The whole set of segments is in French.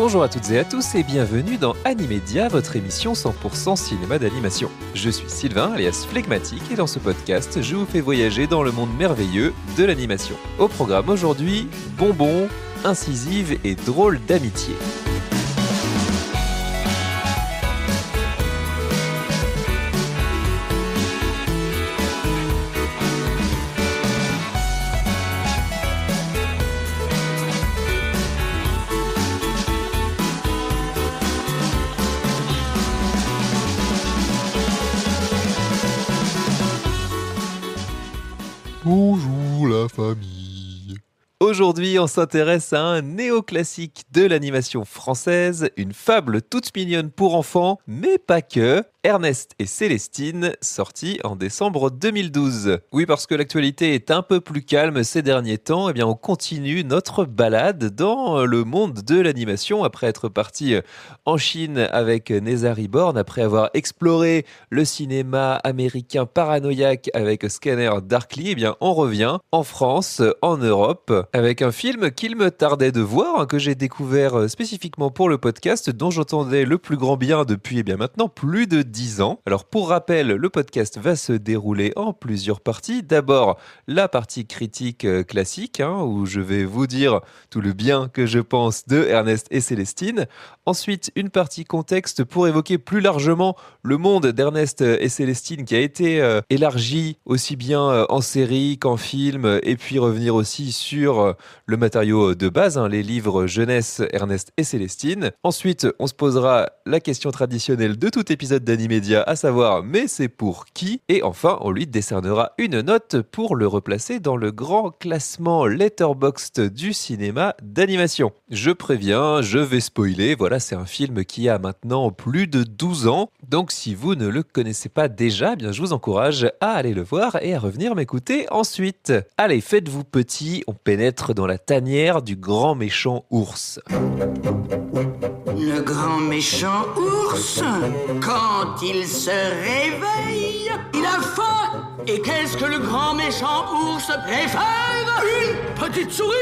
Bonjour à toutes et à tous et bienvenue dans Animédia, votre émission 100% cinéma d'animation. Je suis Sylvain, alias Phlegmatique, et dans ce podcast, je vous fais voyager dans le monde merveilleux de l'animation. Au programme aujourd'hui, bonbons, incisives et drôles d'amitié. Bonjour la famille. Aujourd'hui, on s'intéresse à un néoclassique de l'animation française, une fable toute mignonne pour enfants, mais pas que. Ernest et Célestine, sorti en décembre 2012. Oui, parce que l'actualité est un peu plus calme ces derniers temps, eh bien on continue notre balade dans le monde de l'animation après être parti en Chine avec Neza Reborn, après avoir exploré le cinéma américain paranoïaque avec Scanner Darkly, eh bien on revient en France, en Europe, avec un film qu'il me tardait de voir, que j'ai découvert spécifiquement pour le podcast, dont j'entendais le plus grand bien depuis eh bien maintenant plus de 10 ans. Alors pour rappel, le podcast va se dérouler en plusieurs parties. D'abord, la partie critique classique, où je vais vous dire tout le bien que je pense de Ernest et Célestine. Ensuite, une partie contexte pour évoquer plus largement le monde d'Ernest et Célestine qui a été élargi aussi bien en série qu'en film, et puis revenir aussi sur le matériau de base, les livres jeunesse Ernest et Célestine. Ensuite, on se posera la question traditionnelle de tout épisode d'Animédia, à savoir mais c'est pour qui? Et enfin, on lui décernera une note pour le replacer dans le grand classement Letterboxd du cinéma d'animation. Je préviens, je vais spoiler, voilà, c'est un film qui a maintenant plus de 12 ans, donc si vous ne le connaissez pas déjà, eh bien je vous encourage à aller le voir et à revenir m'écouter ensuite. Allez, faites-vous petit, on pénètre dans la tanière du grand méchant ours. Le grand méchant ours, quand il se réveille, il a faim. Et qu'est-ce que le grand méchant ours préfère? Une petite souris,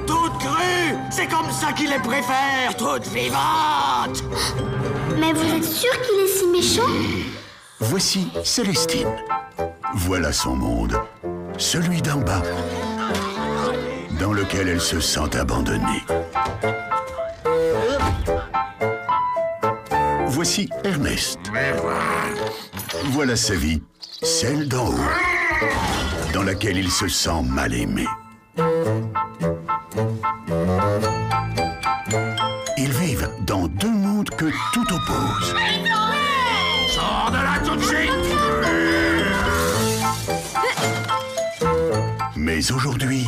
toute crue. C'est comme ça qu'il les préfère, toute vivante. Mais vous êtes sûr qu'il est si méchant? Voici Célestine. Voilà son monde, celui d'en bas, dans lequel elle se sent abandonnée. Voici Ernest. Voilà sa vie, celle d'en haut, dans laquelle il se sent mal aimé. Ils vivent dans deux mondes que tout oppose. Sors de là tout de suite. Mais aujourd'hui,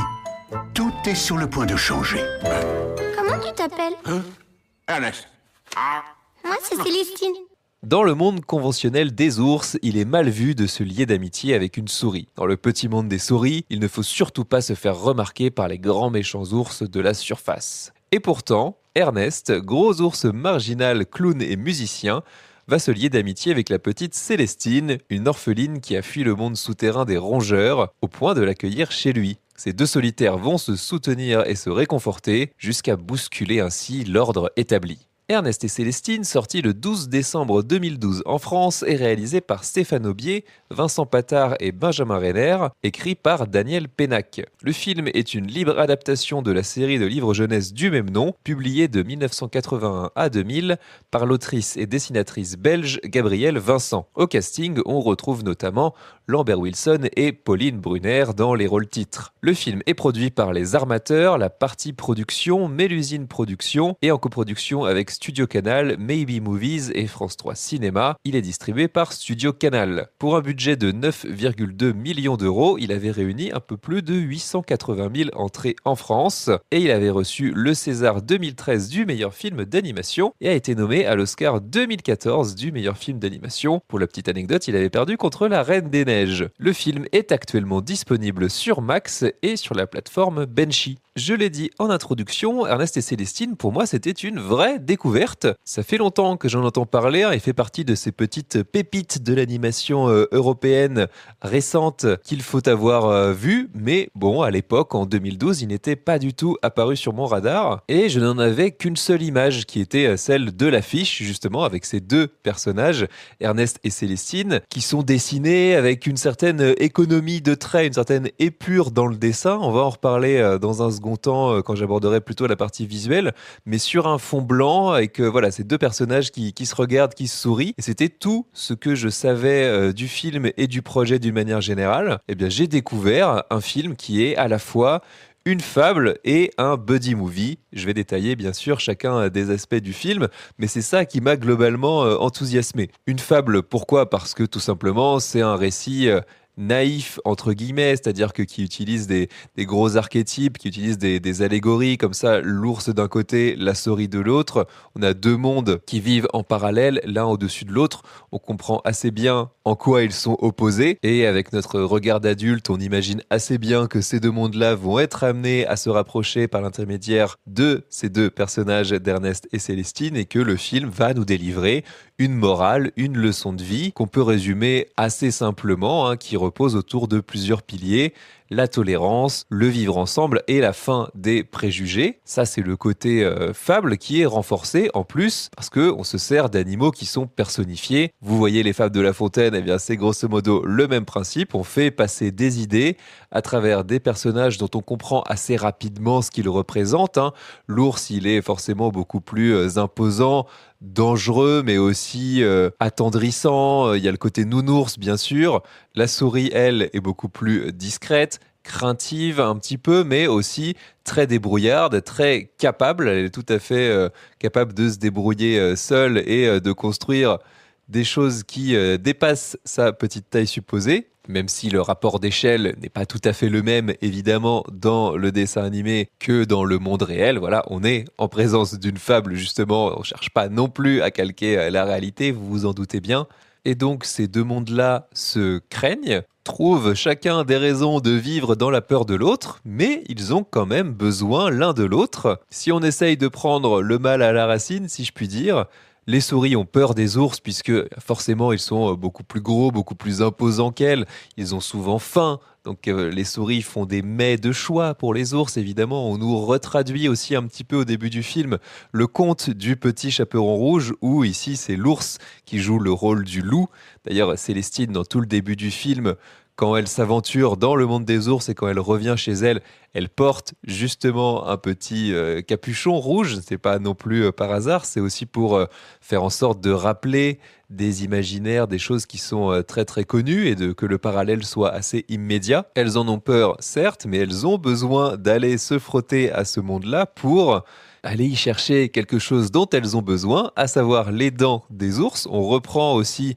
tout est sur le point de changer. Comment tu t'appelles? Ernest. Moi, c'est Célestine. Dans le monde conventionnel des ours, il est mal vu de se lier d'amitié avec une souris. Dans le petit monde des souris, il ne faut surtout pas se faire remarquer par les grands méchants ours de la surface. Et pourtant, Ernest, gros ours marginal, clown et musicien, va se lier d'amitié avec la petite Célestine, une orpheline qui a fui le monde souterrain des rongeurs, au point de l'accueillir chez lui. Ces deux solitaires vont se soutenir et se réconforter, jusqu'à bousculer ainsi l'ordre établi. Ernest et Célestine, sorti le 12 décembre 2012 en France, est réalisé par Stéphane Aubier, Vincent Patard et Benjamin Renner, écrit par Daniel Pénac. Le film est une libre adaptation de la série de livres jeunesse du même nom, publiée de 1981 à 2000 par l'autrice et dessinatrice belge Gabrielle Vincent. Au casting, on retrouve notamment Lambert Wilson et Pauline Brunner dans les rôles titres. Le film est produit par Les Armateurs, la partie production, Mélusine Productions, et en coproduction avec Studio Canal, Maybe Movies et France 3 Cinéma. Il est distribué par Studio Canal. Pour un budget de 9,2 millions d'euros, il avait réuni un peu plus de 880 000 entrées en France et il avait reçu le César 2013 du meilleur film d'animation et a été nommé à l'Oscar 2014 du meilleur film d'animation. Pour la petite anecdote, il avait perdu contre La Reine des Neiges. Le film est actuellement disponible sur Max et sur la plateforme Benchy. Je l'ai dit en introduction, Ernest et Célestine, pour moi, c'était une vraie découverte. Ça fait longtemps que j'en entends parler et fait partie de ces petites pépites de l'animation européenne récente qu'il faut avoir vue, mais bon, à l'époque, en 2012, il n'était pas du tout apparu sur mon radar, et je n'en avais qu'une seule image, qui était celle de l'affiche, justement, avec ces deux personnages, Ernest et Célestine, qui sont dessinés avec une certaine économie de traits, une certaine épure dans le dessin. On va en reparler dans un second temps, quand j'aborderai plutôt la partie visuelle, mais sur un fond blanc, avec voilà, ces deux personnages qui se regardent, qui se sourient, et c'était tout ce que je savais du film et du projet d'une manière générale. Eh bien, j'ai découvert un film qui est à la fois une fable et un buddy movie. Je vais détailler bien sûr chacun des aspects du film, mais c'est ça qui m'a globalement enthousiasmé. Une fable, pourquoi ? Parce que tout simplement, c'est un récit naïf, entre guillemets, c'est-à-dire qui utilise des gros archétypes, qui utilise des allégories, comme ça, l'ours d'un côté, la souris de l'autre. On a deux mondes qui vivent en parallèle, l'un au-dessus de l'autre. On comprend assez bien en quoi ils sont opposés, et avec notre regard d'adulte, on imagine assez bien que ces deux mondes-là vont être amenés à se rapprocher par l'intermédiaire de ces deux personnages d'Ernest et Célestine, et que le film va nous délivrer une morale, une leçon de vie qu'on peut résumer assez simplement, qui repose autour de plusieurs piliers: la tolérance, le vivre ensemble et la fin des préjugés. Ça, c'est le côté fable qui est renforcé en plus parce qu'on se sert d'animaux qui sont personnifiés. Vous voyez les fables de La Fontaine, eh bien c'est grosso modo le même principe. On fait passer des idées à travers des personnages dont on comprend assez rapidement ce qu'ils représentent. L'ours, il est forcément beaucoup plus imposant, dangereux, mais aussi attendrissant. Il y a le côté nounours, bien sûr. La souris, elle, est beaucoup plus discrète, craintive un petit peu, mais aussi très débrouillarde, très capable. Elle est tout à fait capable de se débrouiller seule et de construire des choses qui dépassent sa petite taille supposée, même si le rapport d'échelle n'est pas tout à fait le même, évidemment, dans le dessin animé que dans le monde réel. Voilà, on est en présence d'une fable, justement. On ne cherche pas non plus à calquer la réalité, vous vous en doutez bien. Et donc, ces deux mondes-là se craignent, trouvent chacun des raisons de vivre dans la peur de l'autre, mais ils ont quand même besoin l'un de l'autre. Si on essaye de prendre le mal à la racine, si je puis dire, les souris ont peur des ours puisque forcément ils sont beaucoup plus gros, beaucoup plus imposants qu'elles. Ils ont souvent faim. Donc les souris font des mets de choix pour les ours, évidemment. On nous retraduit aussi un petit peu au début du film le conte du petit chaperon rouge, où ici c'est l'ours qui joue le rôle du loup. D'ailleurs, Célestine, dans tout le début du film, quand elle s'aventure dans le monde des ours et quand elle revient chez elle, elle porte justement un petit capuchon rouge. C'est pas non plus par hasard, c'est aussi pour faire en sorte de rappeler des imaginaires, des choses qui sont très très connues et que le parallèle soit assez immédiat. Elles en ont peur, certes, mais elles ont besoin d'aller se frotter à ce monde-là pour aller y chercher quelque chose dont elles ont besoin, à savoir les dents des ours. On reprend aussi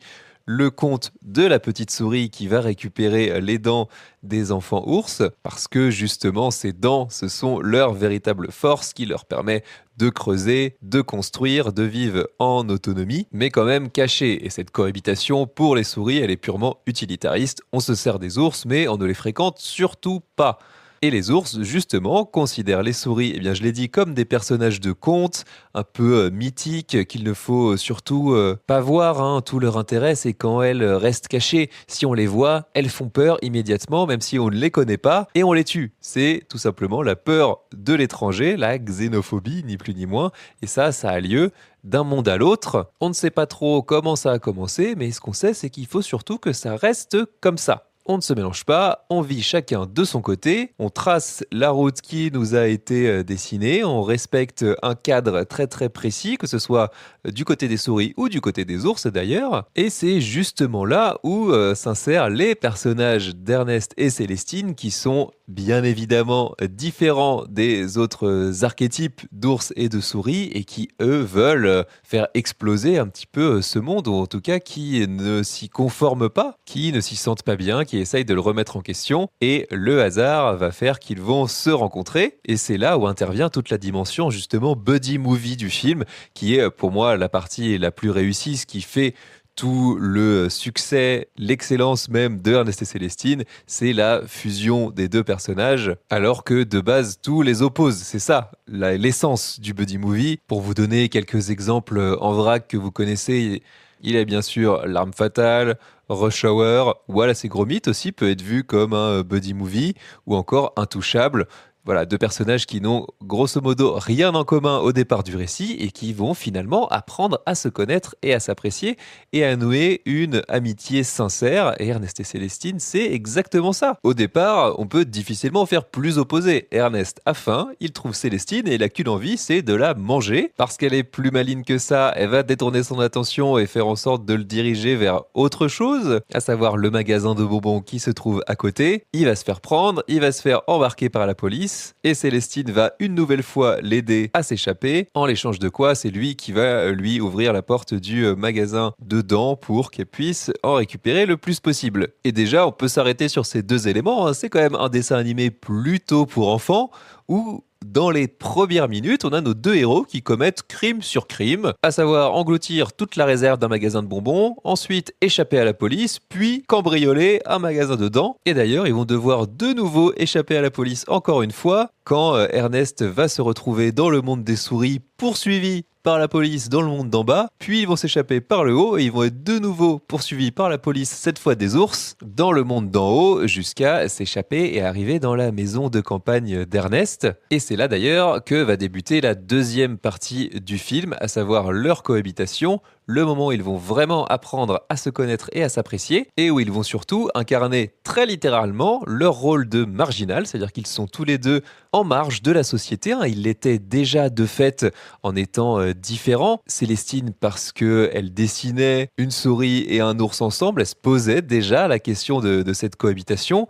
le conte de la petite souris qui va récupérer les dents des enfants ours, parce que justement ces dents, ce sont leur véritable force qui leur permet de creuser, de construire, de vivre en autonomie, mais quand même cachée. Et cette cohabitation, pour les souris, elle est purement utilitariste. On se sert des ours, mais on ne les fréquente surtout pas. Et les ours, justement, considèrent les souris, eh bien, je l'ai dit, comme des personnages de contes, un peu mythiques, qu'il ne faut surtout pas voir. Tout leur intérêt, c'est quand elles restent cachées. Si on les voit, elles font peur immédiatement, même si on ne les connaît pas, et on les tue. C'est tout simplement la peur de l'étranger, la xénophobie, ni plus ni moins. Et ça a lieu d'un monde à l'autre. On ne sait pas trop comment ça a commencé, mais ce qu'on sait, c'est qu'il faut surtout que ça reste comme ça. On ne se mélange pas, on vit chacun de son côté, on trace la route qui nous a été dessinée, on respecte un cadre très très précis, que ce soit du côté des souris ou du côté des ours d'ailleurs. Et c'est justement là où s'insèrent les personnages d'Ernest et Célestine, qui sont bien évidemment différents des autres archétypes d'ours et de souris, et qui eux veulent faire exploser un petit peu ce monde, ou en tout cas qui ne s'y conforment pas, qui ne s'y sentent pas bien, qui essayent de le remettre en question, et le hasard va faire qu'ils vont se rencontrer. Et c'est là où intervient toute la dimension justement buddy movie du film, qui est pour moi la partie la plus réussie, ce qui fait tout le succès, l'excellence même de Ernest et Célestine, c'est la fusion des deux personnages, alors que de base, tout les oppose. C'est ça, l'essence du buddy movie. Pour vous donner quelques exemples en vrac que vous connaissez, Il y a bien sûr L'arme fatale, Rush Hour, Wallace et Gromit aussi peut être vu comme un buddy movie, ou encore Intouchable. Voilà, deux personnages qui n'ont grosso modo rien en commun au départ du récit et qui vont finalement apprendre à se connaître et à s'apprécier et à nouer une amitié sincère. Et Ernest et Célestine, c'est exactement ça. Au départ, on peut difficilement faire plus opposé. Ernest a faim, il trouve Célestine et il a qu'une envie, c'est de la manger. Parce qu'elle est plus maligne que ça, elle va détourner son attention et faire en sorte de le diriger vers autre chose, à savoir le magasin de bonbons qui se trouve à côté. Il va se faire prendre, il va se faire embarquer par la police. Et Célestine va une nouvelle fois l'aider à s'échapper, en l'échange de quoi c'est lui qui va lui ouvrir la porte du magasin dedans pour qu'elle puisse en récupérer le plus possible. Et déjà, on peut s'arrêter sur ces deux éléments, hein. C'est quand même un dessin animé plutôt pour enfants, où dans les premières minutes, on a nos deux héros qui commettent crime sur crime, à savoir engloutir toute la réserve d'un magasin de bonbons, ensuite échapper à la police, puis cambrioler un magasin dedans. Et d'ailleurs, ils vont devoir de nouveau échapper à la police encore une fois, quand Ernest va se retrouver dans le monde des souris, poursuivi par la police dans le monde d'en bas, puis ils vont s'échapper par le haut et ils vont être de nouveau poursuivis par la police, cette fois des ours, dans le monde d'en haut, jusqu'à s'échapper et arriver dans la maison de campagne d'Ernest. Et c'est là d'ailleurs que va débuter la deuxième partie du film, à savoir leur cohabitation, le moment où ils vont vraiment apprendre à se connaître et à s'apprécier, et où ils vont surtout incarner très littéralement leur rôle de marginal, c'est-à-dire qu'ils sont tous les deux en marge de la société, hein. Ils l'étaient déjà de fait en étant différents. Célestine, parce qu'elle dessinait une souris et un ours ensemble, elle se posait déjà la question de cette cohabitation.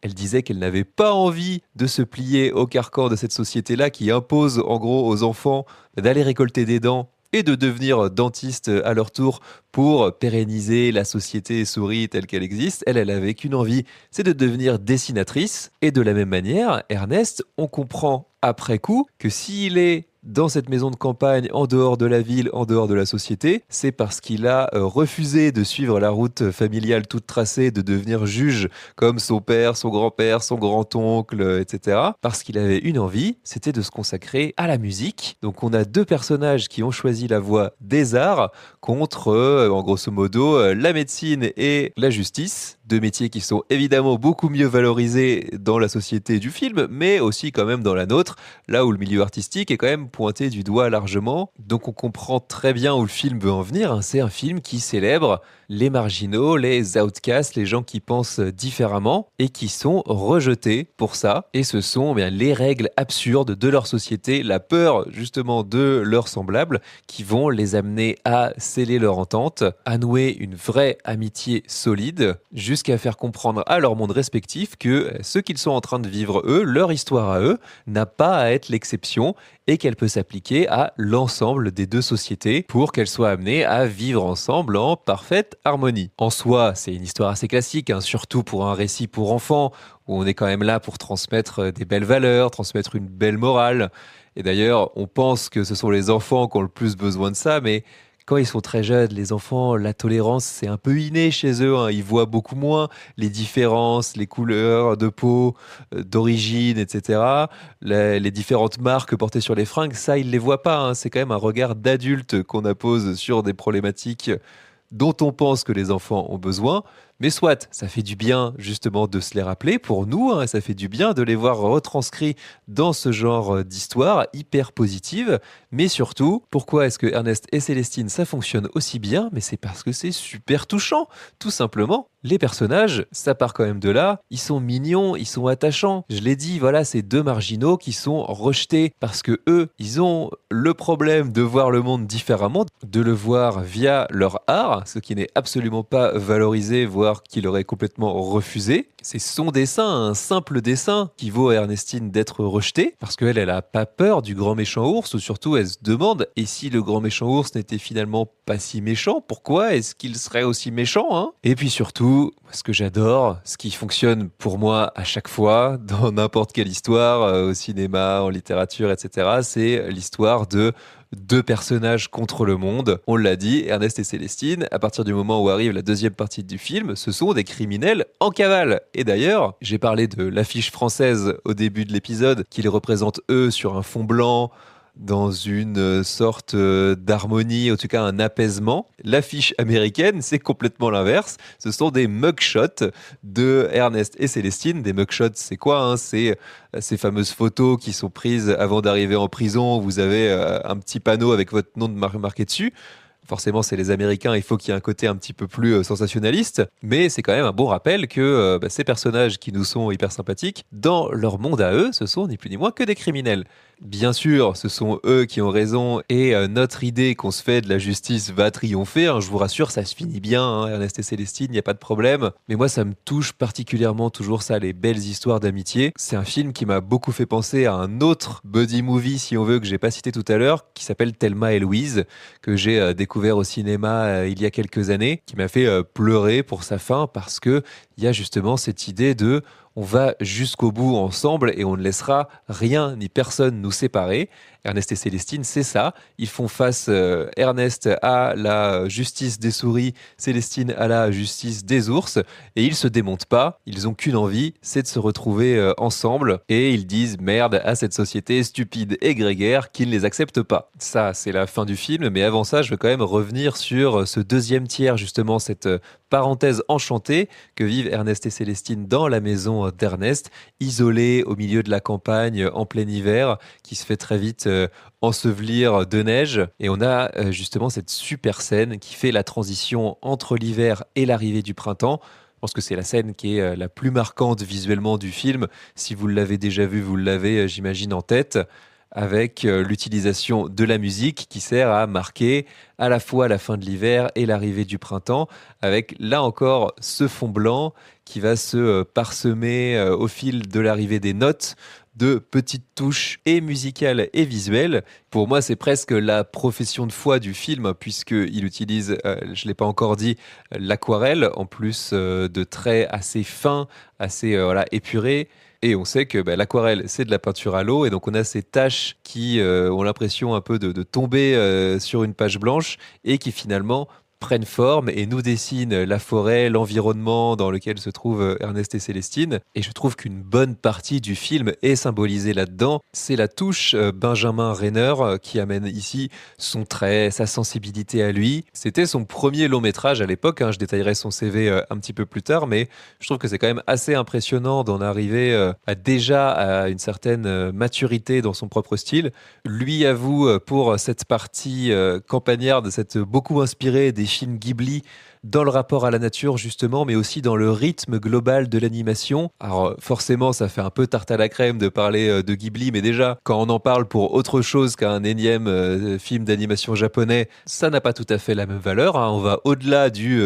Elle disait qu'elle n'avait pas envie de se plier au carcan de cette société-là qui impose en gros aux enfants d'aller récolter des dents et de devenir dentiste à leur tour pour pérenniser la société souris telle qu'elle existe. Elle avait qu'une envie, c'est de devenir dessinatrice. Et de la même manière, Ernest, on comprend après coup que s'il est dans cette maison de campagne, en dehors de la ville, en dehors de la société, c'est parce qu'il a refusé de suivre la route familiale toute tracée, de devenir juge comme son père, son grand-père, son grand-oncle, etc. Parce qu'il avait une envie, c'était de se consacrer à la musique. Donc on a deux personnages qui ont choisi la voie des arts contre, en grosso modo, la médecine et la justice. Deux métiers qui sont évidemment beaucoup mieux valorisés dans la société du film, mais aussi quand même dans la nôtre, là où le milieu artistique est quand même pointé du doigt largement. Donc on comprend très bien où le film veut en venir, hein. C'est un film qui célèbre les marginaux, les outcasts, les gens qui pensent différemment et qui sont rejetés pour ça. Et ce sont les règles absurdes de leur société, la peur justement de leurs semblables qui vont les amener à sceller leur entente, à nouer une vraie amitié solide, jusqu'à faire comprendre à leur monde respectif que ce qu'ils sont en train de vivre eux, leur histoire à eux, n'a pas à être l'exception et qu'elle peut s'appliquer à l'ensemble des deux sociétés pour qu'elles soient amenées à vivre ensemble en parfaite harmonie. En soi, c'est une histoire assez classique, hein, surtout pour un récit pour enfants, où on est quand même là pour transmettre des belles valeurs, transmettre une belle morale. Et d'ailleurs, on pense que ce sont les enfants qui ont le plus besoin de ça, mais quand ils sont très jeunes, les enfants, la tolérance, c'est un peu inné chez eux, hein. Ils voient beaucoup moins les différences, les couleurs de peau, d'origine, etc. Les différentes marques portées sur les fringues, ça, ils ne les voient pas, hein. C'est quand même un regard d'adulte qu'on appose sur des problématiques dont on pense que les enfants ont besoin. Mais soit, ça fait du bien justement de se les rappeler pour nous, hein, ça fait du bien de les voir retranscrits dans ce genre d'histoire hyper positive. Mais surtout, pourquoi est-ce que Ernest et Célestine, ça fonctionne aussi bien? Mais c'est parce que c'est super touchant, tout simplement. Les personnages, ça part quand même de là, ils sont mignons, ils sont attachants. Je l'ai dit, voilà, ces deux marginaux qui sont rejetés parce que eux, ils ont le problème de voir le monde différemment, de le voir via leur art, ce qui n'est absolument pas valorisé, voire qu'il aurait complètement refusé. C'est son dessin, un simple dessin, qui vaut à Ernestine d'être rejetée, parce qu'elle, elle a pas peur du grand méchant ours, ou surtout elle se demande, et si le grand méchant ours n'était finalement pas si méchant, pourquoi est-ce qu'il serait aussi méchant, hein? Et puis surtout, ce que j'adore, ce qui fonctionne pour moi à chaque fois, dans n'importe quelle histoire, au cinéma, en littérature, etc., c'est l'histoire de deux personnages contre le monde. On l'a dit, Ernest et Célestine, à partir du moment où arrive la deuxième partie du film, ce sont des criminels en cavale. Et d'ailleurs, j'ai parlé de l'affiche française au début de l'épisode, qui les représente eux sur un fond blanc, dans une sorte d'harmonie, en tout cas un apaisement. L'affiche américaine, c'est complètement l'inverse. Ce sont des mugshots de Ernest et Célestine. Des mugshots, c'est quoi, hein? C'est ces fameuses photos qui sont prises avant d'arriver en prison. Vous avez un petit panneau avec votre nom marqué dessus. Forcément, c'est les Américains, il faut qu'il y ait un côté un petit peu plus sensationnaliste, mais c'est quand même un bon rappel que ces personnages qui nous sont hyper sympathiques, dans leur monde à eux, ce sont ni plus ni moins que des criminels. Bien sûr, ce sont eux qui ont raison et notre idée qu'on se fait de la justice va triompher. Hein, je vous rassure, ça se finit bien, hein, Ernest et Célestine, il n'y a pas de problème. Mais moi, ça me touche particulièrement toujours ça, les belles histoires d'amitié. C'est un film qui m'a beaucoup fait penser à un autre buddy movie, si on veut, que j'ai pas cité tout à l'heure, qui s'appelle Thelma et Louise, que j'ai découvert au cinéma il y a quelques années, qui m'a fait pleurer pour sa fin parce que il y a justement cette idée de on va jusqu'au bout ensemble et on ne laissera rien ni personne nous séparer. Ernest et Célestine, c'est ça. Ils font face, Ernest à la justice des souris, Célestine à la justice des ours, et ils se démontent pas. Ils ont qu'une envie, c'est de se retrouver ensemble, et ils disent merde à cette société stupide et grégaire qui ne les accepte pas. Ça, c'est la fin du film, mais avant ça, je veux quand même revenir sur ce deuxième tiers, justement, cette parenthèse enchantée que vivent Ernest et Célestine dans la maison d'Ernest, isolés au milieu de la campagne en plein hiver, qui se fait très vite ensevelir de neige. Et on a justement cette super scène qui fait la transition entre l'hiver et l'arrivée du printemps. Je pense que c'est la scène qui est la plus marquante visuellement du film. Si vous l'avez déjà vu, vous l'avez, j'imagine, en tête, avec l'utilisation de la musique qui sert à marquer à la fois la fin de l'hiver et l'arrivée du printemps, avec là encore ce fond blanc qui va se parsemer au fil de l'arrivée des notes, de petites touches et musicales et visuelles. Pour moi, c'est presque la profession de foi du film, puisqu'il utilise, je ne l'ai pas encore dit, l'aquarelle, en plus de traits assez fins, assez épurés. Et on sait que l'aquarelle, c'est de la peinture à l'eau, et donc on a ces taches qui ont l'impression un peu de tomber sur une page blanche, et qui finalement prennent forme et nous dessinent la forêt, l'environnement dans lequel se trouvent Ernest et Célestine. Et je trouve qu'une bonne partie du film est symbolisée là-dedans. C'est la touche Benjamin Renner qui amène ici son trait, sa sensibilité à lui. C'était son premier long métrage à l'époque, hein. Je détaillerai son CV un petit peu plus tard, mais je trouve que c'est quand même assez impressionnant d'en arriver déjà à une certaine maturité dans son propre style. Lui avoue pour cette partie campagnarde, s'être beaucoup inspiré des films Ghibli dans le rapport à la nature justement, mais aussi dans le rythme global de l'animation. Alors forcément, ça fait un peu tarte à la crème de parler de Ghibli, mais déjà, quand on en parle pour autre chose qu'un énième film d'animation japonais, ça n'a pas tout à fait la même valeur, hein. On va au-delà du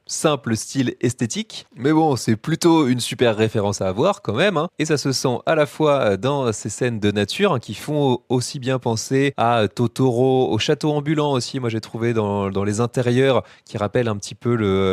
simple style esthétique, mais bon, c'est plutôt une super référence à avoir quand même, hein. Et ça se sent à la fois dans ces scènes de nature, hein, qui font aussi bien penser à Totoro, au château ambulant aussi, moi j'ai trouvé dans les intérieurs, qui rappellent un petit peu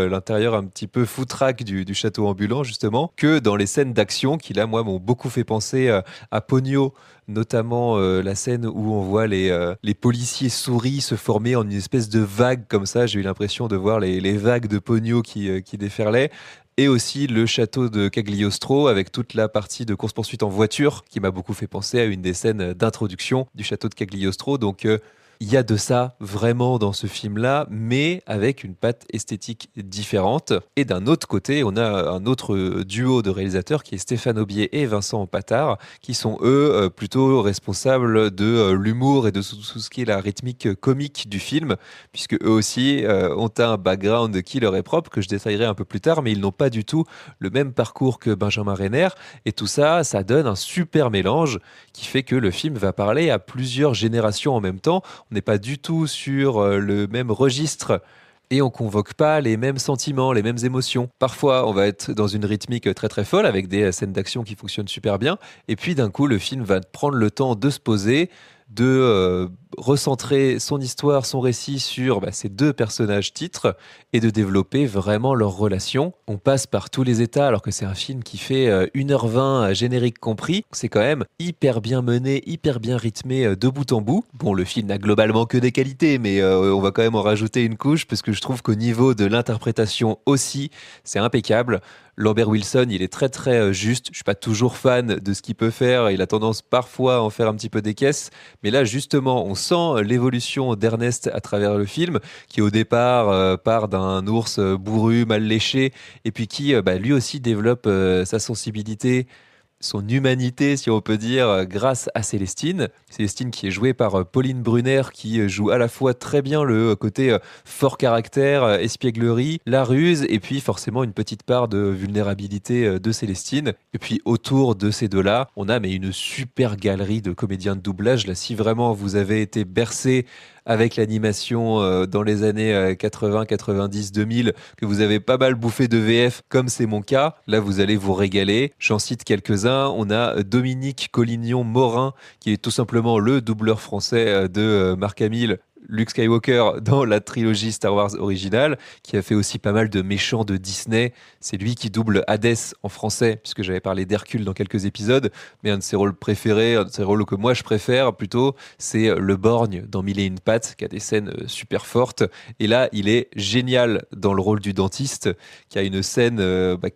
l'intérieur un petit peu foutraque du château ambulant justement, que dans les scènes d'action qui là moi m'ont beaucoup fait penser à Ponyo, notamment la scène où on voit les policiers souris se former en une espèce de vague comme ça. J'ai eu l'impression de voir les vagues de Ponyo qui déferlaient. Et aussi le château de Cagliostro avec toute la partie de course-poursuite en voiture qui m'a beaucoup fait penser à une des scènes d'introduction du château de Cagliostro. Donc il y a de ça vraiment dans ce film-là, mais avec une patte esthétique différente. Et d'un autre côté, on a un autre duo de réalisateurs qui est Stéphane Aubier et Vincent Patard, qui sont eux plutôt responsables de l'humour et de tout ce qui est la rythmique comique du film, puisque eux aussi ont un background qui leur est propre, que je détaillerai un peu plus tard, mais ils n'ont pas du tout le même parcours que Benjamin Renner. Et tout ça, ça donne un super mélange qui fait que le film va parler à plusieurs générations en même temps. On n'est pas du tout sur le même registre et on convoque pas les mêmes sentiments, les mêmes émotions. Parfois, on va être dans une rythmique très très folle avec des scènes d'action qui fonctionnent super bien, et puis d'un coup, le film va prendre le temps de se poser, de recentrer son histoire, son récit sur ces deux personnages titres et de développer vraiment leur relation. On passe par tous les états alors que c'est un film qui fait 1h20 générique compris. C'est quand même hyper bien mené, hyper bien rythmé de bout en bout. Bon, le film n'a globalement que des qualités, mais on va quand même en rajouter une couche parce que je trouve qu'au niveau de l'interprétation aussi, c'est impeccable. Lambert Wilson, il est très très juste. Je suis pas toujours fan de ce qu'il peut faire. Il a tendance parfois à en faire un petit peu des caisses. Mais là, justement, on sent l'évolution d'Ernest à travers le film, qui au départ part d'un ours bourru, mal léché, et puis qui lui aussi développe sa sensibilité, son humanité, si on peut dire, grâce à Célestine. Célestine qui est jouée par Pauline Brunner, qui joue à la fois très bien le côté fort caractère, espièglerie, la ruse, et puis forcément une petite part de vulnérabilité de Célestine. Et puis autour de ces deux-là, on a une super galerie de comédiens de doublage. Là, si vraiment vous avez été bercé avec l'animation dans les années 80, 90, 2000, que vous avez pas mal bouffé de VF, comme c'est mon cas, là vous allez vous régaler. J'en cite quelques-uns. On a Dominique Collignon-Morin, qui est tout simplement le doubleur français de Mark Hamill, Luke Skywalker dans la trilogie Star Wars originale, qui a fait aussi pas mal de méchants de Disney. C'est lui qui double Hadès en français, puisque j'avais parlé d'Hercule dans quelques épisodes, mais un de ses rôles préférés, un de ses rôles que moi je préfère plutôt, c'est le Borgne dans Mille et une pattes, qui a des scènes super fortes. Et là, il est génial dans le rôle du dentiste, qui a une scène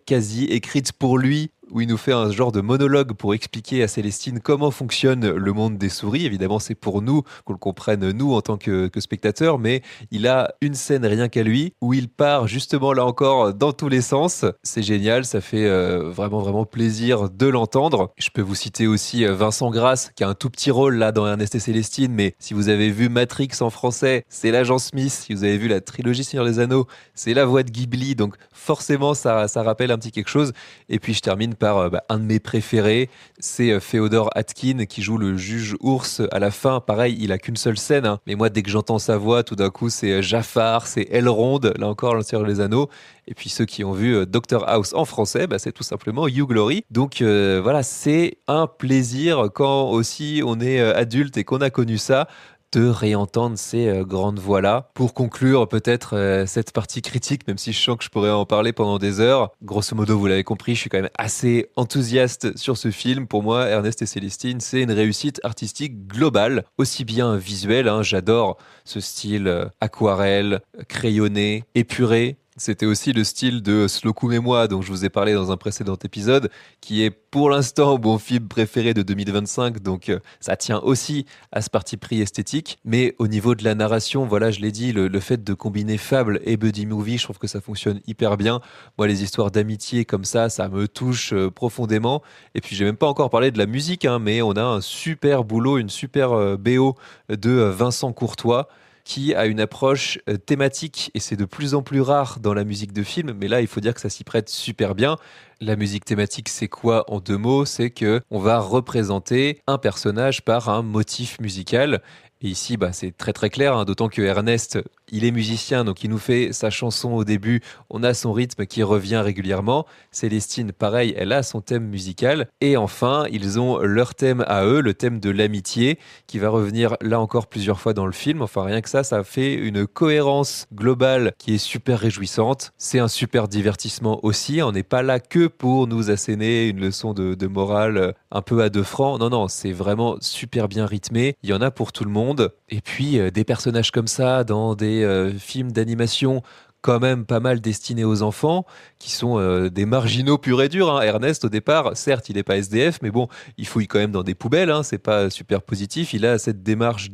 quasi écrite pour lui, où il nous fait un genre de monologue pour expliquer à Célestine comment fonctionne le monde des souris. Évidemment, c'est pour nous, qu'on le comprenne nous en tant que spectateurs, mais il a une scène rien qu'à lui, où il part justement là encore dans tous les sens. C'est génial, ça fait vraiment plaisir de l'entendre. Je peux vous citer aussi Vincent Grasse, qui a un tout petit rôle là dans Ernest et Célestine, mais si vous avez vu Matrix en français, c'est l'agent Smith. Si vous avez vu la trilogie Seigneur des Anneaux, c'est la voix de Ghibli, donc forcément ça rappelle un petit quelque chose. Et puis je termine par un de mes préférés, c'est Féodor Atkin qui joue le juge ours à la fin. Pareil, il a qu'une seule scène, hein. Mais moi dès que j'entends sa voix, tout d'un coup c'est Jafar, c'est Elrond, là encore le Seigneur des Anneaux. Et puis ceux qui ont vu Dr House en français, c'est tout simplement Hugh Laurie. Donc voilà, c'est un plaisir quand aussi on est adulte et qu'on a connu ça, de réentendre ces grandes voix-là. Pour conclure peut-être cette partie critique, même si je sens que je pourrais en parler pendant des heures, grosso modo, vous l'avez compris, je suis quand même assez enthousiaste sur ce film. Pour moi, Ernest et Célestine, c'est une réussite artistique globale, aussi bien visuelle, hein, j'adore ce style aquarelle, crayonné, épuré. C'était aussi le style de Slocum et moi, dont je vous ai parlé dans un précédent épisode, qui est pour l'instant mon film préféré de 2025, donc ça tient aussi à ce parti pris esthétique. Mais au niveau de la narration, voilà, je l'ai dit, le fait de combiner fable et buddy movie, je trouve que ça fonctionne hyper bien. Moi, les histoires d'amitié comme ça me touche profondément. Et puis, j'ai même pas encore parlé de la musique, hein, mais on a un super boulot, une super BO de Vincent Courtois, qui a une approche thématique, et c'est de plus en plus rare dans la musique de film, mais là il faut dire que ça s'y prête super bien. La musique thématique, c'est quoi en 2 mots? C'est que on va représenter un personnage par un motif musical. Et ici, c'est très très clair, hein, d'autant que Ernest, il est musicien, donc il nous fait sa chanson au début, on a son rythme qui revient régulièrement. Célestine, pareil, elle a son thème musical. Et enfin, ils ont leur thème à eux, le thème de l'amitié, qui va revenir là encore plusieurs fois dans le film. Enfin, rien que ça fait une cohérence globale qui est super réjouissante. C'est un super divertissement aussi, on n'est pas là que pour nous asséner une leçon de morale un peu à 2 francs. Non, c'est vraiment super bien rythmé, il y en a pour tout le monde. Et puis des personnages comme ça dans des films d'animation quand même pas mal destinés aux enfants, qui sont des marginaux purs et durs, hein. Ernest, au départ, certes, il n'est pas SDF, mais bon, il fouille quand même dans des poubelles, hein. C'est pas super positif. Il a cette démarche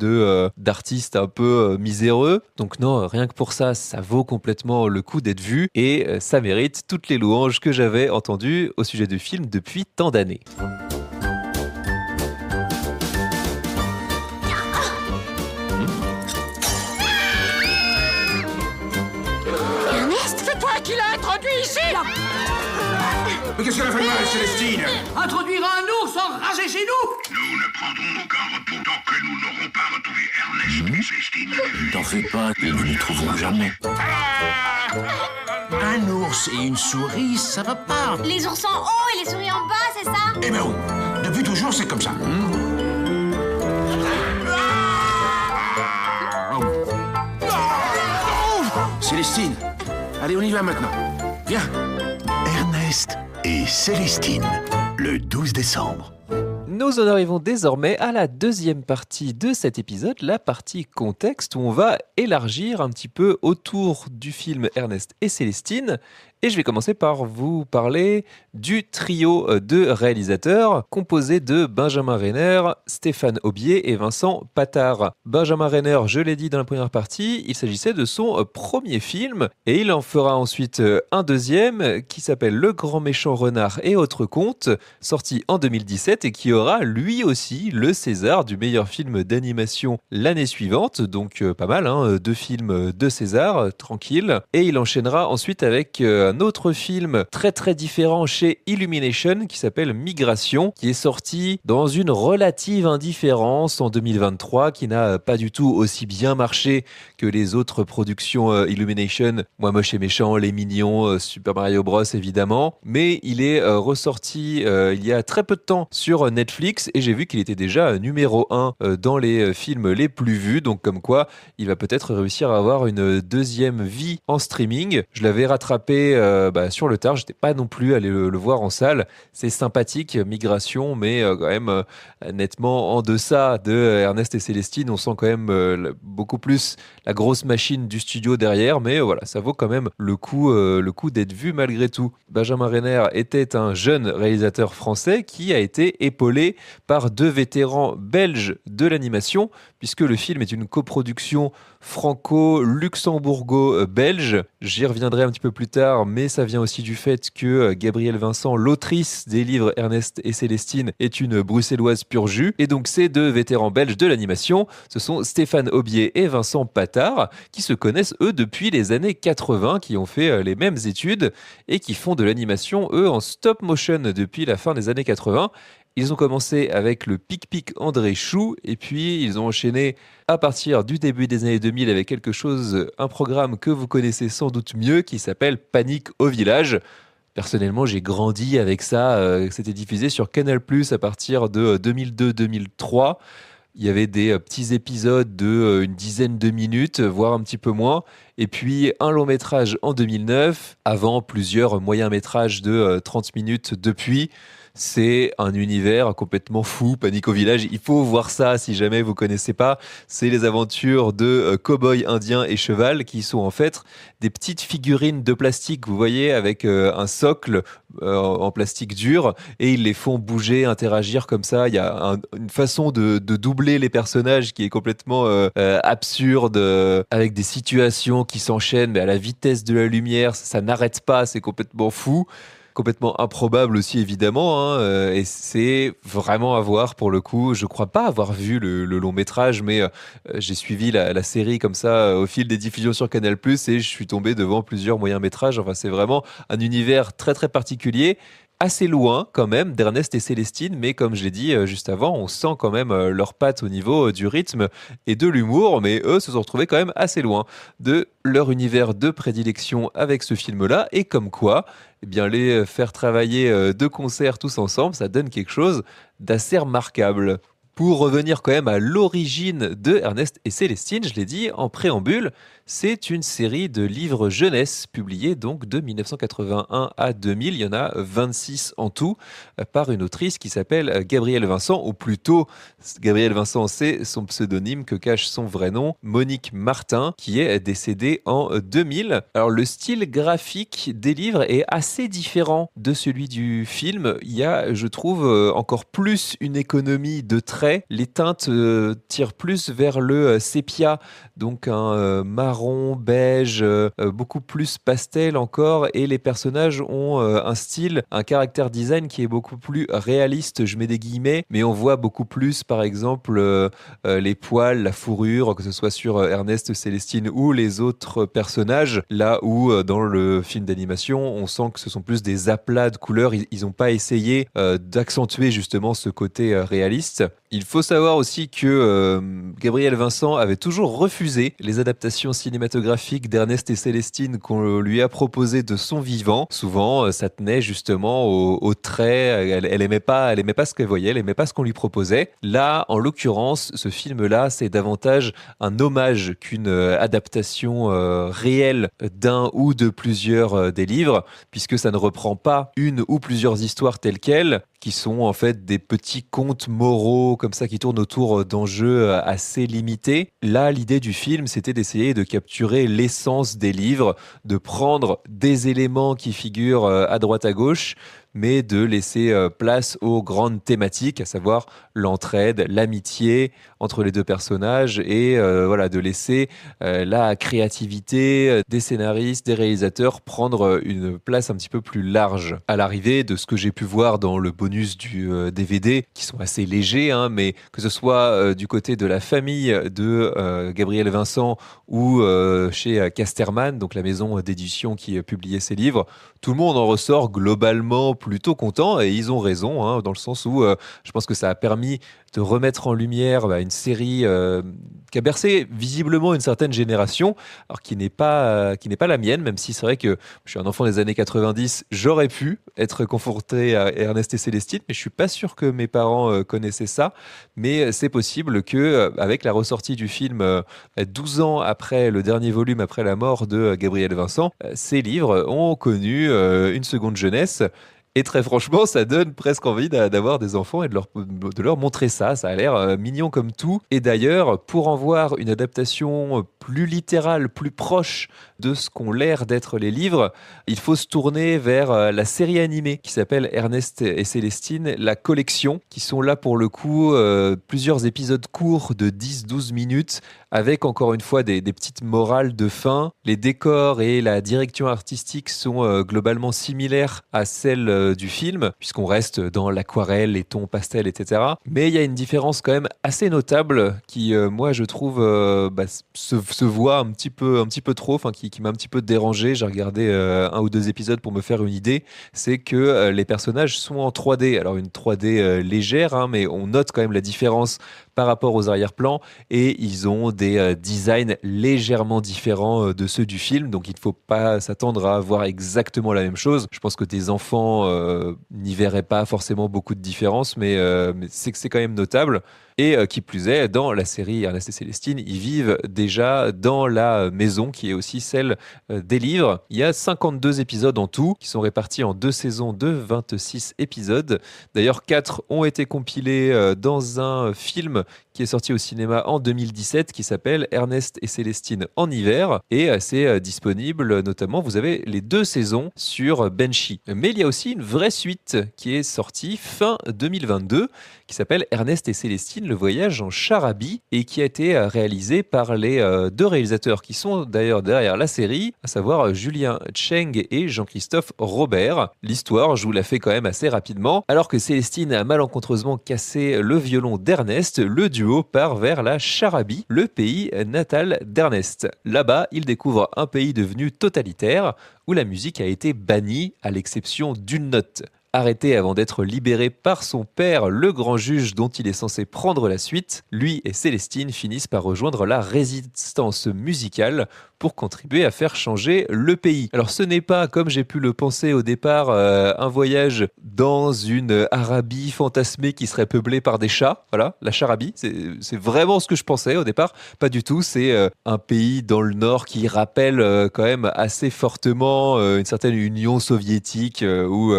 d'artiste un peu miséreux. Donc non, rien que pour ça, ça vaut complètement le coup d'être vu, et ça mérite toutes les louanges que j'avais entendues au sujet du film depuis tant d'années. Qui l'a introduit ici? Mais qu'est-ce qu'elle a fait de mal, Célestine? Introduire un ours enragé chez nous? Nous ne prendrons aucun repos tant que nous n'aurons pas retrouvé Ernest et Célestine. Ne t'en fais pas, nous ne les trouverons jamais. Un ours et une souris, ça va pas. Les ours en haut et les souris en bas, c'est ça? Eh ben oui, depuis toujours c'est comme ça. Célestine, allez, on y va maintenant. Viens. Ernest et Célestine, le 12 décembre. Nous en arrivons désormais à la deuxième partie de cet épisode, la partie contexte, où on va élargir un petit peu autour du film Ernest et Célestine. Et je vais commencer par vous parler du trio de réalisateurs composé de Benjamin Renner, Stéphane Aubier et Vincent Patard. Benjamin Renner, je l'ai dit dans la première partie, il s'agissait de son premier film et il en fera ensuite un deuxième qui s'appelle Le Grand Méchant Renard et autres contes, sorti en 2017 et qui aura lui aussi le César du meilleur film d'animation l'année suivante. Donc pas mal, hein, 2 films de César, tranquille. Et il enchaînera ensuite avec un autre film très très différent chez Illumination qui s'appelle Migration, qui est sorti dans une relative indifférence en 2023, qui n'a pas du tout aussi bien marché que les autres productions Illumination, Moi Moche et Méchant, Les Mignons, Super Mario Bros évidemment, mais il est ressorti il y a très peu de temps sur Netflix et j'ai vu qu'il était déjà numéro 1 dans les films les plus vus, donc comme quoi il va peut-être réussir à avoir une deuxième vie en streaming. Je l'avais rattrapé sur le tard, j'étais pas non plus allé le voir en salle. C'est sympathique, Migration, mais quand même nettement en deçà de Ernest et Célestine. On sent quand même beaucoup plus la grosse machine du studio derrière, mais voilà, ça vaut quand même le coup d'être vu malgré tout. Benjamin Renner était un jeune réalisateur français qui a été épaulé par 2 vétérans belges de l'animation, puisque le film est une coproduction franco-luxembourgo-belge. J'y reviendrai un petit peu plus tard, mais ça vient aussi du fait que Gabrielle Vincent, l'autrice des livres Ernest et Célestine, est une bruxelloise pur jus. Et donc ces 2 vétérans belges de l'animation, ce sont Stéphane Aubier et Vincent Patard, qui se connaissent eux depuis les années 80, qui ont fait les mêmes études et qui font de l'animation eux en stop motion depuis la fin des années 80. Ils ont commencé avec le Pic-Pic André Chou et puis ils ont enchaîné à partir du début des années 2000 avec un programme que vous connaissez sans doute mieux qui s'appelle Panique au village. Personnellement, j'ai grandi avec ça. C'était diffusé sur Canal+ à partir de 2002-2003. Il y avait des petits épisodes de une dizaine de minutes, voire un petit peu moins. Et puis un long métrage en 2009, avant plusieurs moyens métrages de 30 minutes depuis. C'est un univers complètement fou, Panique au village. Il faut voir ça si jamais vous connaissez pas. C'est les aventures de cow-boys indiens et cheval qui sont en fait des petites figurines de plastique, vous voyez, avec un socle en plastique dur et ils les font bouger, interagir comme ça. Il y a une façon de doubler les personnages qui est complètement absurde, avec des situations qui s'enchaînent mais à la vitesse de la lumière. Ça n'arrête pas, c'est complètement fou. Complètement improbable aussi évidemment, hein, et c'est vraiment à voir pour le coup. Je crois pas avoir vu le long métrage, mais j'ai suivi la série comme ça au fil des diffusions sur Canal+, et je suis tombé devant plusieurs moyens métrages. Enfin, c'est vraiment un univers très très particulier, assez loin quand même d'Ernest et Célestine, mais comme je l'ai dit juste avant, on sent quand même leurs pattes au niveau du rythme et de l'humour, mais eux se sont retrouvés quand même assez loin de leur univers de prédilection avec ce film-là, et comme quoi, eh bien, les faire travailler de concert tous ensemble, ça donne quelque chose d'assez remarquable. Pour revenir quand même à l'origine de Ernest et Célestine, je l'ai dit en préambule, c'est une série de livres jeunesse publiés donc de 1981 à 2000. Il y en a 26 en tout par une autrice qui s'appelle Gabrielle Vincent, ou plutôt Gabrielle Vincent, c'est son pseudonyme que cache son vrai nom, Monique Martin, qui est décédée en 2000. Alors le style graphique des livres est assez différent de celui du film. Il y a, je trouve, encore plus une économie de traits. Les teintes tirent plus vers le sépia, donc un marron beige, beaucoup plus pastel encore, et les personnages ont un style, un caractère design qui est beaucoup plus réaliste, je mets des guillemets, mais on voit beaucoup plus par exemple les poils, la fourrure, que ce soit sur Ernest, Célestine ou les autres personnages, là où dans le film d'animation on sent que ce sont plus des aplats de couleurs. Ils n'ont pas essayé d'accentuer justement ce côté réaliste. Il faut savoir aussi que Gabrielle Vincent avait toujours refusé les adaptations cinématographiques d'Ernest et Célestine qu'on lui a proposées de son vivant. Souvent, ça tenait justement au trait. Elle aimait pas ce qu'elle voyait, elle aimait pas ce qu'on lui proposait. Là, en l'occurrence, ce film-là, c'est davantage un hommage qu'une adaptation réelle d'un ou de plusieurs des livres, puisque ça ne reprend pas une ou plusieurs histoires telles quelles, qui sont en fait des petits contes moraux comme comme ça qui tournent autour d'enjeux assez limités. Là, l'idée du film, c'était d'essayer de capturer l'essence des livres, de prendre des éléments qui figurent à droite à gauche, mais de laisser place aux grandes thématiques, à savoir l'entraide, l'amitié entre les deux personnages et voilà, de laisser la créativité des scénaristes, des réalisateurs prendre une place un petit peu plus large. À l'arrivée de ce que j'ai pu voir dans le bonus du DVD, qui sont assez légers, hein, mais que ce soit du côté de la famille de Gabriel Vincent ou chez Casterman, donc la maison d'édition qui publiait ses livres, tout le monde en ressort globalement plutôt content et ils ont raison, hein, dans le sens où je pense que ça a permis de remettre en lumière une série qui a bercé visiblement une certaine génération, alors qui n'est pas la mienne, même si c'est vrai que je suis un enfant des années 90, j'aurais pu être confronté à Ernest et Célestine, mais je suis pas sûr que mes parents connaissaient ça. Mais c'est possible que avec la ressortie du film 12 ans après le dernier volume, après la mort de Gabriel Vincent, ces livres ont connu une seconde jeunesse. Et très franchement, ça donne presque envie d'avoir des enfants et de leur montrer ça. Ça a l'air mignon comme tout. Et d'ailleurs, pour en voir une adaptation plus littérale, plus proche de ce qu'ont l'air d'être les livres, il faut se tourner vers la série animée qui s'appelle Ernest et Célestine, la collection, qui sont là pour le coup plusieurs épisodes courts de 10-12 minutes avec encore une fois des petites morales de fin. Les décors et la direction artistique sont globalement similaires à celles du film, puisqu'on reste dans l'aquarelle, les tons pastels, etc. Mais il y a une différence quand même assez notable qui, moi, je trouve, se voit un petit peu trop, enfin qui m'a un petit peu dérangé. J'ai regardé un ou deux épisodes pour me faire une idée. C'est que les personnages sont en 3D. Alors une 3D légère, hein, mais on note quand même la différence par rapport aux arrière-plans et ils ont des designs légèrement différents de ceux du film, donc il ne faut pas s'attendre à voir exactement la même chose. Je pense que des enfants n'y verraient pas forcément beaucoup de différence, mais c'est quand même notable. Et qui plus est, dans la série Ernest et Célestine, ils vivent déjà dans la maison qui est aussi celle des livres. Il y a 52 épisodes en tout, qui sont répartis en 2 saisons de 26 épisodes. D'ailleurs, 4 ont été compilés dans un film qui est sorti au cinéma en 2017, qui s'appelle Ernest et Célestine en hiver. Et c'est disponible, notamment, vous avez les 2 saisons sur Benchy. Mais il y a aussi une vraie suite qui est sortie fin 2022, qui s'appelle Ernest et Célestine, le voyage en Charabie, et qui a été réalisé par les 2 réalisateurs qui sont d'ailleurs derrière la série, à savoir Julien Cheng et Jean-Christophe Robert. L'histoire, je vous la fais quand même assez rapidement. Alors que Célestine a malencontreusement cassé le violon d'Ernest, le duo part vers la Charabie, le pays natal d'Ernest. Là-bas, il découvre un pays devenu totalitaire, où la musique a été bannie à l'exception d'une note. Arrêté avant d'être libéré par son père, le grand juge dont il est censé prendre la suite, lui et Célestine finissent par rejoindre la résistance musicale pour contribuer à faire changer le pays. Alors ce n'est pas, comme j'ai pu le penser au départ, un voyage dans une Arabie fantasmée qui serait peuplée par des chats. Voilà, la Charabie, c'est vraiment ce que je pensais au départ. Pas du tout, c'est un pays dans le nord qui rappelle quand même assez fortement une certaine Union soviétique où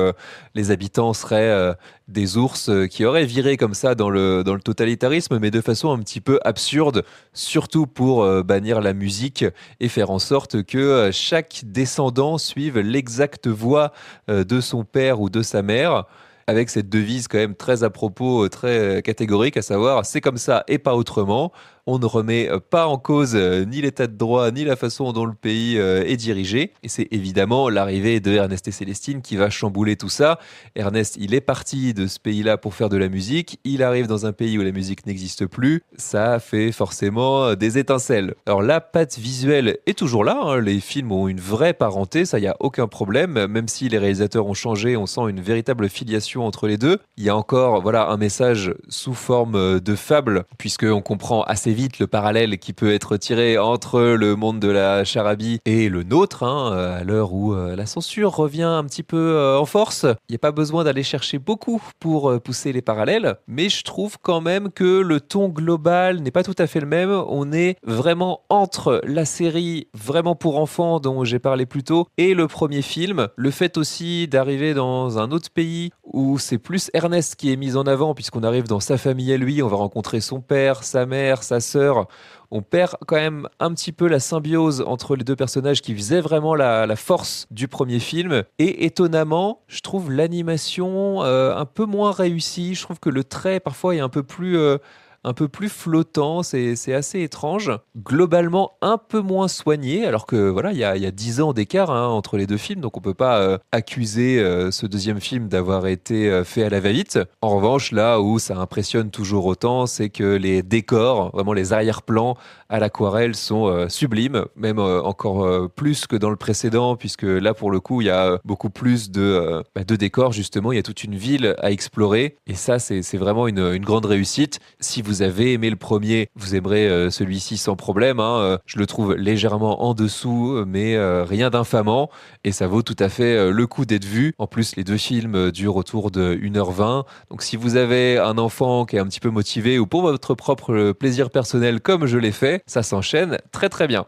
les habitants seraient des ours qui auraient viré comme ça dans le totalitarisme, mais de façon un petit peu absurde, surtout pour bannir la musique et faire en sorte que chaque descendant suive l'exacte voix de son père ou de sa mère, avec cette devise quand même très à propos, très catégorique, à savoir c'est comme ça et pas autrement. On ne remet pas en cause ni l'état de droit, ni la façon dont le pays est dirigé. Et c'est évidemment l'arrivée de Ernest et Célestine qui va chambouler tout ça. Ernest, il est parti de ce pays-là pour faire de la musique. Il arrive dans un pays où la musique n'existe plus. Ça fait forcément des étincelles. Alors la patte visuelle est toujours là, hein. Les films ont une vraie parenté, ça, il n'y a aucun problème. Même si les réalisateurs ont changé, on sent une véritable filiation entre les deux. Il y a encore un message sous forme de fable, puisqu'on comprend assez vite vite le parallèle qui peut être tiré entre le monde de la charabie et le nôtre, à l'heure où la censure revient un petit peu en force. Il n'y a pas besoin d'aller chercher beaucoup pour pousser les parallèles, mais je trouve quand même que le ton global n'est pas tout à fait le même. On est vraiment entre la série vraiment pour enfants dont j'ai parlé plus tôt et le premier film. Le fait aussi d'arriver dans un autre pays où c'est plus Ernest qui est mis en avant, puisqu'on arrive dans sa famille à lui, on va rencontrer son père, sa mère, sa sœur. On perd quand même un petit peu la symbiose entre les deux personnages qui faisait vraiment la force du premier film. Et étonnamment, je trouve l'animation un peu moins réussie. Je trouve que le trait parfois est un peu plus flottant, c'est assez étrange. Globalement, un peu moins soigné, alors que voilà, il y a 10 ans d'écart entre les deux films, donc on peut pas accuser ce deuxième film d'avoir été fait à la va-vite. En revanche, là où ça impressionne toujours autant, c'est que les décors, vraiment les arrière-plans à l'aquarelle sont sublimes, même encore plus que dans le précédent, puisque là, pour le coup, il y a beaucoup plus de décors, justement. Il y a toute une ville à explorer, et ça, c'est vraiment une grande réussite. Si vous avez aimé le premier, vous aimerez celui-ci sans problème. Je le trouve légèrement en dessous, mais rien d'infamant, et ça vaut tout à fait le coup d'être vu. En plus, les deux films durent autour de 1h20, donc si vous avez un enfant qui est un petit peu motivé, ou pour votre propre plaisir personnel, comme je l'ai fait, ça s'enchaîne très très bien.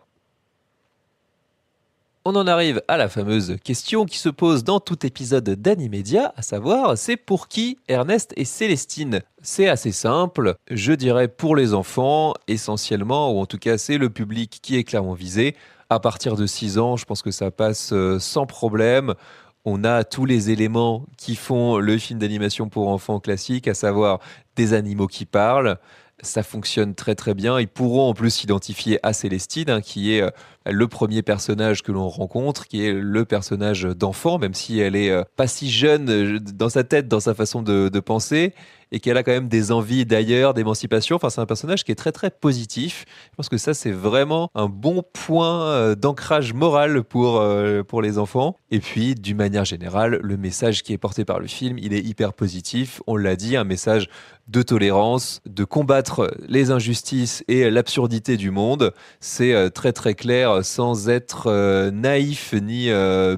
On en arrive à la fameuse question qui se pose dans tout épisode d'Animédia, à savoir, c'est pour qui Ernest et Célestine? C'est assez simple, je dirais pour les enfants essentiellement, ou en tout cas c'est le public qui est clairement visé. À partir de 6 ans, je pense que ça passe sans problème. On a tous les éléments qui font le film d'animation pour enfants classique, à savoir des animaux qui parlent. Ça fonctionne très très bien. Ils pourront en plus s'identifier à Célestine, qui est le premier personnage que l'on rencontre, qui est le personnage d'enfant, même si elle est pas si jeune dans sa tête, dans sa façon de penser, et qu'elle a quand même des envies d'ailleurs, d'émancipation. Enfin, c'est un personnage qui est très très positif. Je pense que ça, c'est vraiment un bon point d'ancrage moral pour les enfants. Et puis, d'une manière générale, le message qui est porté par le film, il est hyper positif. On l'a dit, un message de tolérance, de combattre les injustices et l'absurdité du monde. C'est très très clair, sans être naïf ni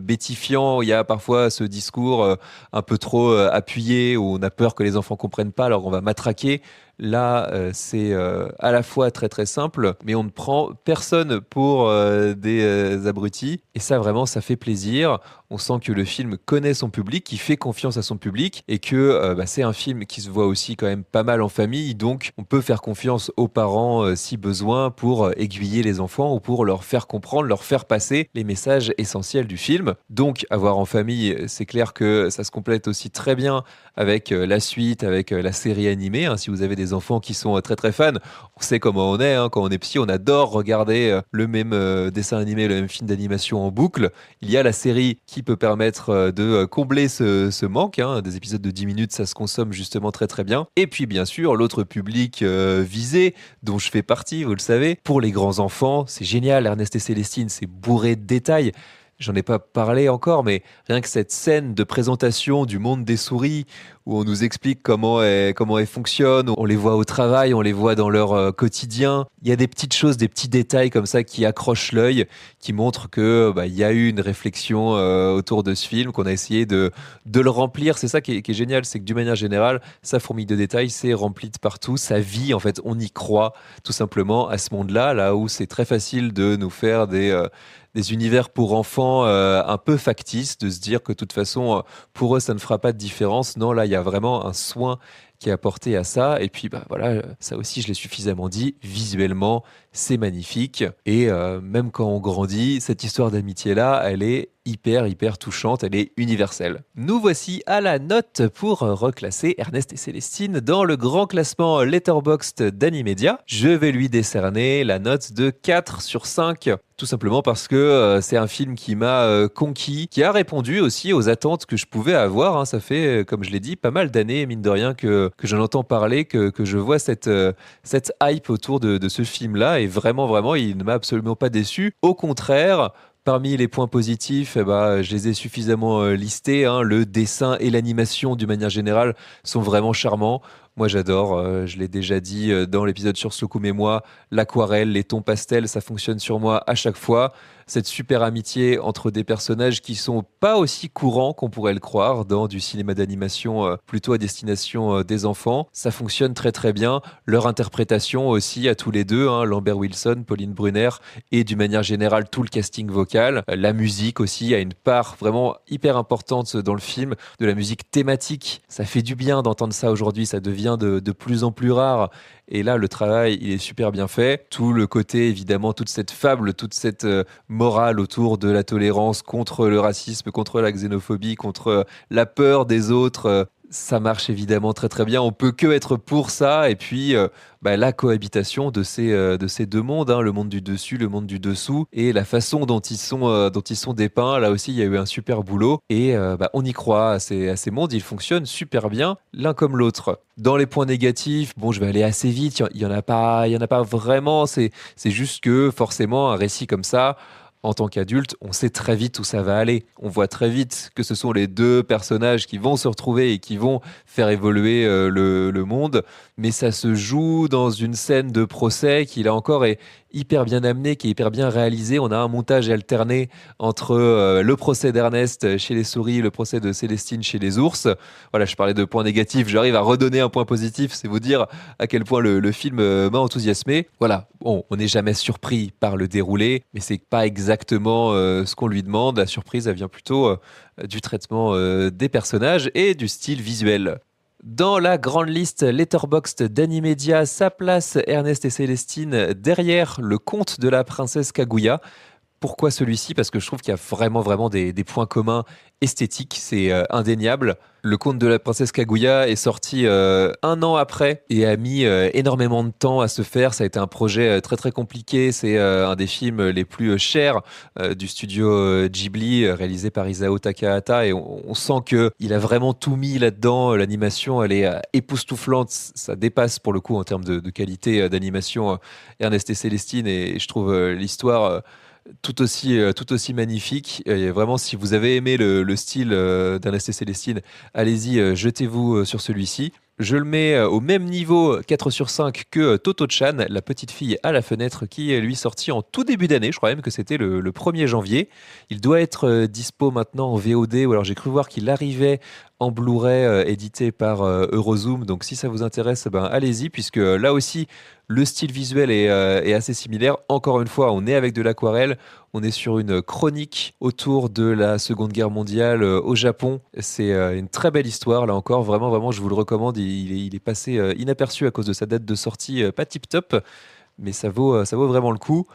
bêtifiant. Il y a parfois ce discours un peu trop appuyé, où on a peur que les enfants comprennent pas, alors on va matraquer. Là, c'est à la fois très très simple, mais on ne prend personne pour des abrutis. Et ça, vraiment, ça fait plaisir. On sent que le film connaît son public, qu'il fait confiance à son public, et que c'est un film qui se voit aussi quand même pas mal en famille. Donc, on peut faire confiance aux parents si besoin pour aiguiller les enfants ou pour leur faire comprendre, leur faire passer les messages essentiels du film. Donc, avoir en famille, c'est clair que ça se complète aussi très bien avec la suite, avec la série animée. Si vous avez des enfants qui sont très très fans, on sait comment on est. Quand on est petit, on adore regarder le même dessin animé, le même film d'animation en boucle. Il y a la série qui peut permettre de combler ce manque. Des épisodes de 10 minutes, ça se consomme justement très très bien. Et puis bien sûr, l'autre public visé, dont je fais partie, vous le savez, pour les grands enfants, c'est génial. Ernest et Célestine, c'est bourré de détails. J'en ai pas parlé encore, mais rien que cette scène de présentation du monde des souris, où on nous explique comment elles fonctionnent, on les voit au travail, on les voit dans leur quotidien. Il y a des petites choses, des petits détails comme ça qui accrochent l'œil, qui montrent que il y a eu une réflexion autour de ce film, qu'on a essayé de le remplir. C'est ça qui est génial, c'est que d'une manière générale, ça fourmille de détails, c'est rempli de partout, ça vit en fait, on y croit tout simplement à ce monde-là, là où c'est très facile de nous faire des univers pour enfants un peu factices, de se dire que de toute façon, pour eux, ça ne fera pas de différence. Non, là, il y a vraiment un soin qui est apporté à ça. Et puis, voilà, ça aussi, je l'ai suffisamment dit. Visuellement, c'est magnifique. Et même quand on grandit, cette histoire d'amitié-là, elle est hyper touchante, elle est universelle. Nous voici à la note pour reclasser Ernest et Célestine dans le grand classement Letterboxd d'Animédia. Je vais lui décerner la note de 4 sur 5. Tout simplement parce que c'est un film qui m'a conquis, qui a répondu aussi aux attentes que je pouvais avoir. Ça fait, comme je l'ai dit, pas mal d'années, mine de rien, que j'en entends parler, que je vois cette hype autour de ce film-là. Et vraiment, il ne m'a absolument pas déçu. Au contraire, parmi les points positifs, je les ai suffisamment listés. Le dessin et l'animation, d'une manière générale, sont vraiment charmants. Moi j'adore, je l'ai déjà dit dans l'épisode sur Slocum et moi, l'aquarelle, les tons pastels, ça fonctionne sur moi à chaque fois. Cette super amitié entre des personnages qui sont pas aussi courants qu'on pourrait le croire dans du cinéma d'animation plutôt à destination des enfants. Ça fonctionne très très bien. Leur interprétation aussi à tous les deux, hein, Lambert Wilson, Pauline Brunner et d'une manière générale tout le casting vocal. La musique aussi a une part vraiment hyper importante dans le film, de la musique thématique. Ça fait du bien d'entendre ça aujourd'hui, ça devient de plus en plus rare. Et là, le travail, il est super bien fait. Tout le côté, évidemment, toute cette fable, toute cette morale autour de la tolérance contre le racisme, contre la xénophobie, contre la peur des autres. Ça marche évidemment très très bien. On peut que être pour ça. Et puis, la cohabitation de ces deux mondes, hein, le monde du dessus, le monde du dessous, et la façon dont ils sont dépeints. Là aussi, il y a eu un super boulot. Et on y croit à ces mondes. Ils fonctionnent super bien l'un comme l'autre. Dans les points négatifs, bon, je vais aller assez vite. Il y en a pas vraiment. C'est juste que forcément, un récit comme ça, en tant qu'adulte, on sait très vite où ça va aller. On voit très vite que ce sont les deux personnages qui vont se retrouver et qui vont faire évoluer le monde. Mais ça se joue dans une scène de procès qui, là encore, est hyper bien amenée, qui est hyper bien réalisée. On a un montage alterné entre le procès d'Ernest chez les souris, le procès de Célestine chez les ours. Voilà, je parlais de points négatifs, j'arrive à redonner un point positif. C'est vous dire à quel point le film m'a enthousiasmé. Voilà, bon, on n'est jamais surpris par le déroulé, mais c'est pas exactement ce qu'on lui demande. La surprise, elle vient plutôt du traitement des personnages et du style visuel. Dans la grande liste Letterboxd d'Animedia, ça place Ernest et Célestine derrière le conte de la princesse Kaguya. Pourquoi celui-ci ? Parce que je trouve qu'il y a vraiment des points communs esthétiques, c'est indéniable. Le conte de la princesse Kaguya est sorti 1 an après et a mis énormément de temps à se faire. Ça a été un projet très très compliqué. C'est un des films les plus chers du studio Ghibli, réalisé par Isao Takahata. Et on sent qu'il a vraiment tout mis là-dedans. L'animation, elle est époustouflante. Ça dépasse pour le coup en termes de qualité d'animation Ernest et Célestine. Et je trouve l'histoire tout aussi magnifique. Et vraiment, si vous avez aimé le style d'Ernest et Célestine, allez-y, jetez-vous sur celui-ci. Je le mets au même niveau 4 sur 5 que Toto-chan, la petite fille à la fenêtre, qui est lui sorti en tout début d'année. Je crois même que c'était le 1er janvier. Il doit être dispo maintenant en VOD, ou alors j'ai cru voir qu'il arrivait en Blu-ray édité par Eurozoom. Donc si ça vous intéresse, allez-y, puisque là aussi, le style visuel est assez similaire. Encore une fois, on est avec de l'aquarelle. On est sur une chronique autour de la Seconde Guerre mondiale au Japon. C'est une très belle histoire, là encore. Vraiment, je vous le recommande. Il est passé inaperçu à cause de sa date de sortie pas tip-top, mais ça vaut vraiment le coup.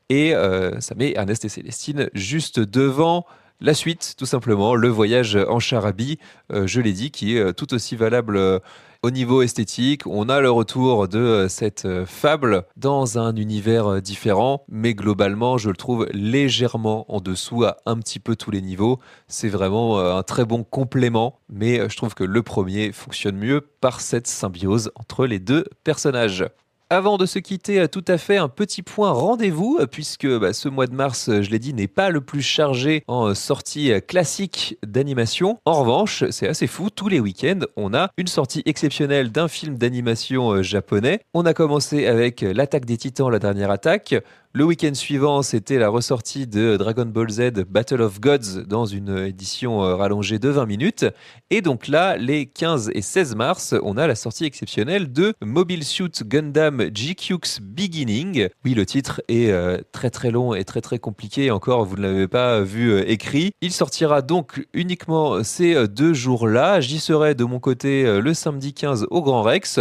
Et ça met Ernest et Célestine juste devant la suite, tout simplement, le voyage en charabie, je l'ai dit, qui est tout aussi valable au niveau esthétique. On a le retour de cette fable dans un univers différent, mais globalement, je le trouve légèrement en dessous à un petit peu tous les niveaux. C'est vraiment un très bon complément, mais je trouve que le premier fonctionne mieux par cette symbiose entre les deux personnages. Avant de se quitter, tout à fait un petit point rendez-vous, puisque ce mois de mars, je l'ai dit, n'est pas le plus chargé en sorties classiques d'animation. En revanche, c'est assez fou, tous les week-ends, on a une sortie exceptionnelle d'un film d'animation japonais. On a commencé avec L'Attaque des Titans, la dernière attaque. Le week-end suivant, c'était la ressortie de Dragon Ball Z Battle of Gods dans une édition rallongée de 20 minutes. Et donc là, les 15 et 16 mars, on a la sortie exceptionnelle de Mobile Suit Gundam GQ's Beginning. Oui, le titre est très très long et très très compliqué. Encore, vous ne l'avez pas vu écrit. Il sortira donc uniquement ces 2 jours-là. J'y serai de mon côté le samedi 15 au Grand Rex.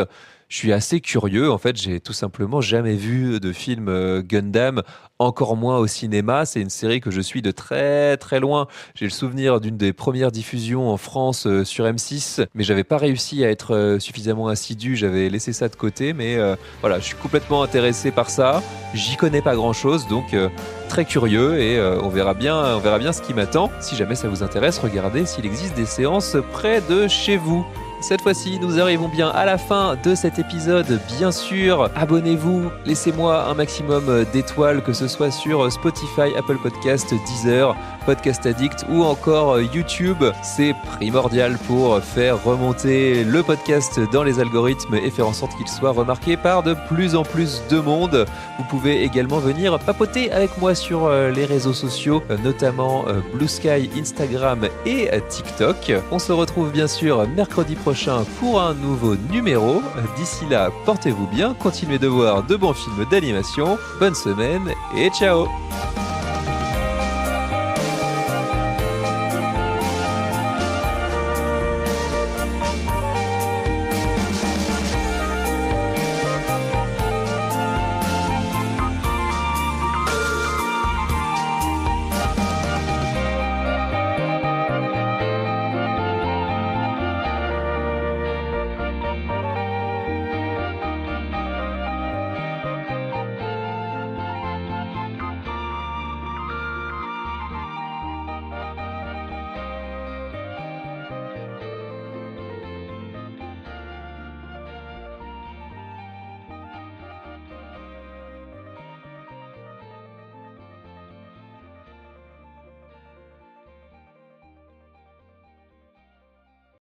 Je suis assez curieux, en fait, j'ai tout simplement jamais vu de film Gundam, encore moins au cinéma. C'est une série que je suis de très très loin. J'ai le souvenir d'une des premières diffusions en France sur M6, mais j'avais pas réussi à être suffisamment assidu, j'avais laissé ça de côté, mais voilà, je suis complètement intéressé par ça. J'y connais pas grand-chose, donc très curieux et on verra bien ce qui m'attend. Si jamais ça vous intéresse, regardez s'il existe des séances près de chez vous. cette fois-ci, nous arrivons bien à la fin de cet épisode. Bien sûr, abonnez-vous, laissez-moi un maximum d'étoiles, que ce soit sur Spotify, Apple Podcast, Deezer, Podcast Addict ou encore YouTube. C'est primordial pour faire remonter le podcast dans les algorithmes et faire en sorte qu'il soit remarqué par de plus en plus de monde. Vous pouvez également venir papoter avec moi sur les réseaux sociaux, notamment Blue Sky, Instagram et TikTok. On se retrouve bien sûr mercredi prochain pour un nouveau numéro. D'ici là, portez-vous bien, continuez de voir de bons films d'animation. Bonne semaine et ciao!